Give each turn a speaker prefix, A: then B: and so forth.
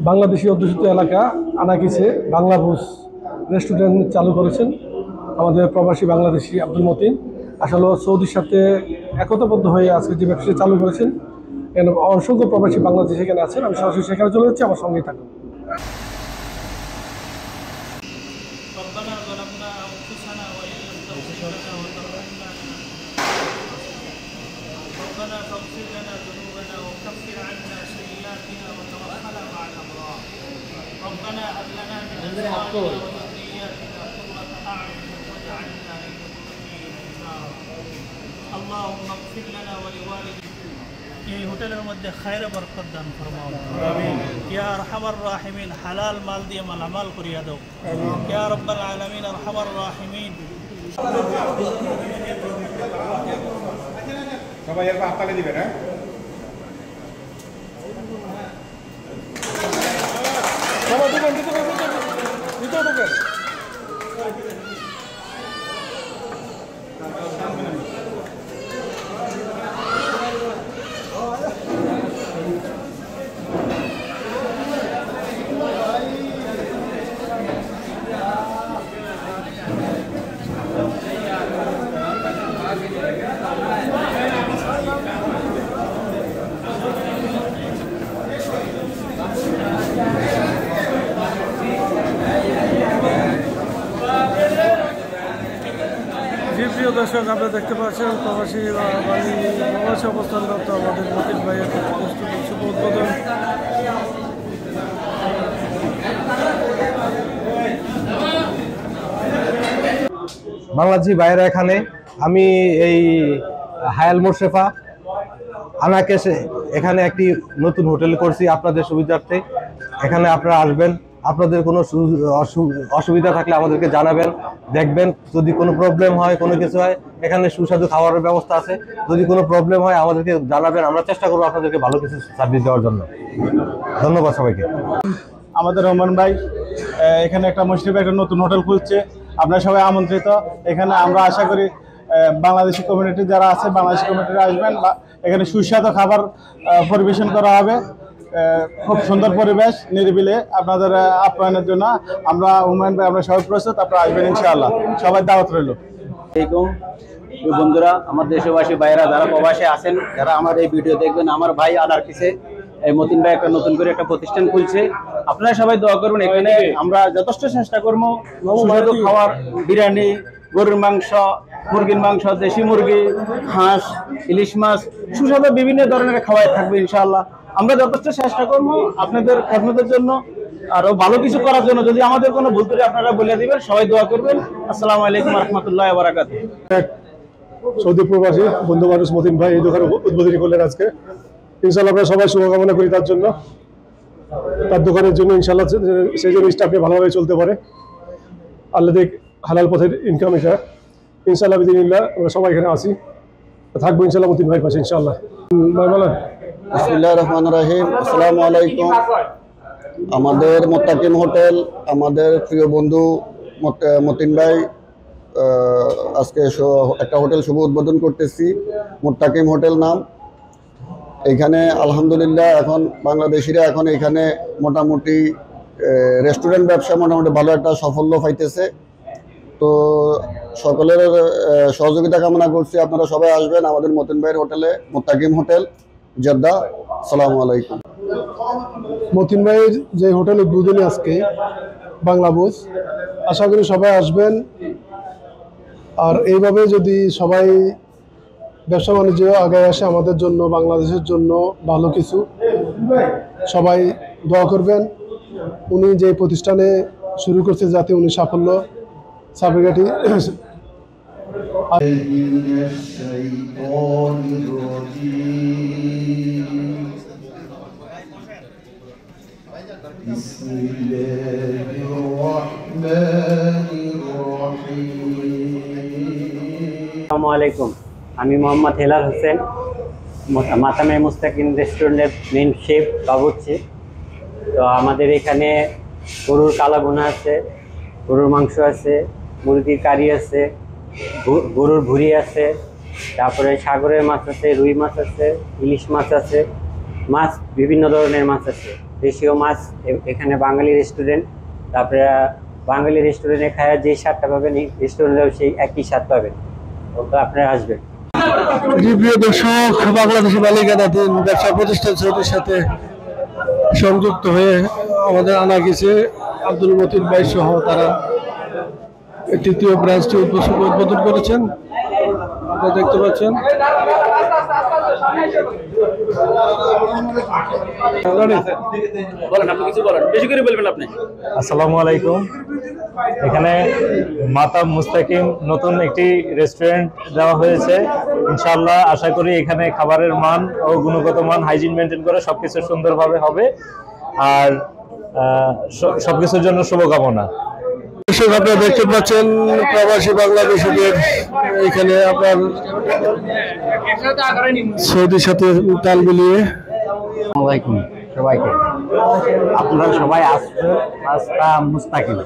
A: বাংলাদেশি অধ্যুষিত এলাকা আনাকিসে বাংলা ভোজ রেস্টুরেন্ট চালু করেছেন আমাদের প্রবাসী বাংলাদেশি আব্দুল মতিন। আসলে সৌদির সাথে একতাবদ্ধ হয়ে আজকে যে ব্যবসা চালু করেছেন, এখানে অসংখ্য প্রবাসী বাংলাদেশি এখানে আছেন। আমি সরাসরি সেখানে চলে যাচ্ছি, আমার সঙ্গেই থাকুন।
B: ربنا فاغفر لنا ذنوبنا وكفر عنا سيئاتنا وتوفنا مع الأبرار. ربنا هب لنا من أزواجنا وذرياتنا قرة أعين واجعلنا للمتقين إماما. اللهم اغفر لنا ولوالدينا এই হোটেলের মধ্যে খায়রে বরকত দান ফরমাও। আমিন। ইয়া আরহামার রাহিমিন, হালাল মাল দিয়ে মালামাল করিয়া দাও। ইয়া রাব্বাল আলামিন আরহামার রাহিমিন।
C: সবাই এর হাততালি দিবেন। হ্যাঁ,
A: সবাই দিবেন, দিতে হবে। প্রিয় দর্শক, আপনারা দেখতে পাচ্ছেন প্রবাসী অবস্থানরত আমাদের মতিন ভাইয়ের শুভ উদ্বোধন।
D: বাংলাদেশি ভাইয়েরা এখানে, আমি এই হায়াল মোশরেফা আনাকেশে এখানে একটি নতুন হোটেল করছি আপনাদের সুবিধার্থে। এখানে আপনারা আসবেন, আপনাদের কোনো অসুবিধা থাকলে আমাদেরকে জানাবেন, দেখবেন। যদি কোনো প্রবলেম হয়, কোনো কিছু হয়, এখানে সুস্বাদু খাবারের ব্যবস্থা আছে। যদি কোনো প্রবলেম হয় আমাদেরকে জানাবেন, আমরা চেষ্টা করবো আপনাদেরকে ভালো কিছু সার্ভিস দেওয়ার জন্য। ধন্যবাদ সবাইকে।
E: আমাদের রহমান ভাই এখানে একটা মুশরিফা একটা নতুন হোটেল খুলছে, আপনারা সবাই আমন্ত্রিত। এখানে আমরা আশা করি বাংলাদেশি কমিউনিটি যারা আছে, বাংলাদেশি কমিউনিটি আসবেন। এখানে সুস্বাদু খাবার পরিবেশন করা হবে, খুব সুন্দর পরিবেশ, নিরিবিলে আপনাদের আপ্যায়নের জন্য আমরা হুমায়ুন ভাই আমরা সবাই প্রস্তুত। আপনারা আসবেন ইনশাআল্লাহ, সবাই দাওয়াত রইল।
F: বন্ধুরা, আমার দেশবাসী ভাইরা যারা প্রবাসে আছেন, যারা আমার এই ভিডিও দেখবেন, আমার ভাই আনারকিসে এই মতিন ভাই একটা নতুন করে একটা প্রতিষ্ঠান খুলছে। আপনারা সবাই দোয়া করবেন। এখানে আমরা যথেষ্ট চেষ্টা করবো সুস্বাদু খাবার, বিরিয়ানি, গরুর মাংস, মুরগির মাংস, দেশি মুরগি, হাঁস, ইলিশ মাছ, সুস্বাদু বিভিন্ন ধরনের খাবার থাকবে ইনশাআল্লাহ। আমরা যথেষ্ট চেষ্টা করবো আপনাদের খেদমতের জন্য, আরো ভালো কিছু করার জন্য। যদি আমাদের কোনো ভুল ত্রুটি আপনারা বলে দিবেন, সবাই দোয়া করবেন। আসসালামু আলাইকুম ওয়া রাহমাতুল্লাহি ওয়া বারাকাতুহু।
A: সৌদি প্রবাসী বন্ধু মানুষ মতিন ভাই এই দোকান উদ্বোধনী করলেন আজকে। ইনশাআল্লাহ আমরা সবাই শুভকামনা করি তার জন্য, তার দোকানের জন্য। ইনশাআল্লাহ সেই জন্য স্টাফে ভালোভাবে চলতে পারে, আল্লাহ দেখ হালাল পথের ইনকাম। এটা ইনশাআল্লাহ বিদিনিল্লাহ আমরা সবাই এখানে আসি, থাকবো ইনশাআল্লাহ মতিন ভাই পাশে ইনশাআল্লাহ। ভাই বলেন।
G: বিসমিল্লাহির রহমানির রহিম। আসসালামু আলাইকুম। আমাদের মোত্তাকিম হোটেল, আমাদের প্রিয় বন্ধু মতিন ভাই আজকে একটা হোটেল শুভ উদ্বোধন করতেছি, মোত্তাকিম হোটেল নাম। এখানে আলহামদুলিল্লাহ এখন বাংলাদেশিরা এখন এখানে মোটামুটি রেস্টুরেন্ট ব্যবসা মোটামুটি ভালো একটা সাফল্য পাইতেছে। তো সকলের সহযোগিতা কামনা করছি, আপনারা সবাই আসবেন আমাদের মতিন ভাইয়ের হোটেলে, মোত্তাকিম হোটেল, জেদ্দা। আসসালামু আলাইকুম।
A: মতিন ভাইয়ের যে হোটেল উদ্বোধনী আজকে বাংলা ভোজ, আশা করি সবাই আসবেন। আর এইভাবে যদি সবাই ব্যবসা বাণিজ্য আগে আসে, আমাদের জন্য, বাংলাদেশের জন্য ভালো কিছু। সবাই দোয়া করবেন, উনি যে প্রতিষ্ঠানে শুরু করছে যাতে উনি সাফল্য সাফল্যটি।
F: আসসালামু আলাইকুম, আমি মোহাম্মদ হেলাল হোসেন, মাতামে মুস্তাকিম রেস্টুরেন্টের মেন শেফ বাবুর্চি। তো আমাদের এখানে গরুর কালাবোনা আছে, গরুর মাংস আছে, মুরগির কারি আছে, গরুর ভুড়ি আছে, তারপরে সাগরের মাছ আছে, রুই মাছ আছে, ইলিশ মাছ আছে, মাছ বিভিন্ন ধরনের মাছ আছে।
H: দেশীয় মাছ এখানে বাঙালি রেস্টুরেন্ট, তারপরে বাঙালি রেস্টুরেন্টে খাওয়ার যে স্বাদটা পাবেন এই রেস্টুরেন্টেও সেই একই স্বাদ পাবেন, তো আপনারা আসবেন।
A: জি প্রিয় দর্শক, বাংলাদেশি মালিকানাধীন ব্যবসা প্রতিষ্ঠান সমিতির সাথে সংযুক্ত হয়ে আমাদের আনা গেছে আব্দুল মতিন ভাই সহ তারা তৃতীয় ব্রাঞ্চটি উদ্বোধন করেছেন, আপনারা দেখতে পাচ্ছেন।
I: আসসালামু আলাইকুম। এখানে মাতাব মুস্তাকিম নতুন একটি রেস্টুরেন্ট দেওয়া হয়েছে। ইনশাআল্লাহ আশা করি এখানে খাবারের মান ও গুণগত মান, হাইজিন মেনটেন করে সবকিছু সুন্দরভাবে হবে, আর সবকিছুর জন্য শুভকামনা।
A: দর্শক, আপনারা দেখতে পাচ্ছেন প্রবাসী বাংলাদেশিদের এখানে আপনার সৌদির সাথে তাল মিলিয়ে।
H: আসসালামাইকুম সবাইকে, আপনারা সবাই আসবেন রাস্তা মুস্তাকিম।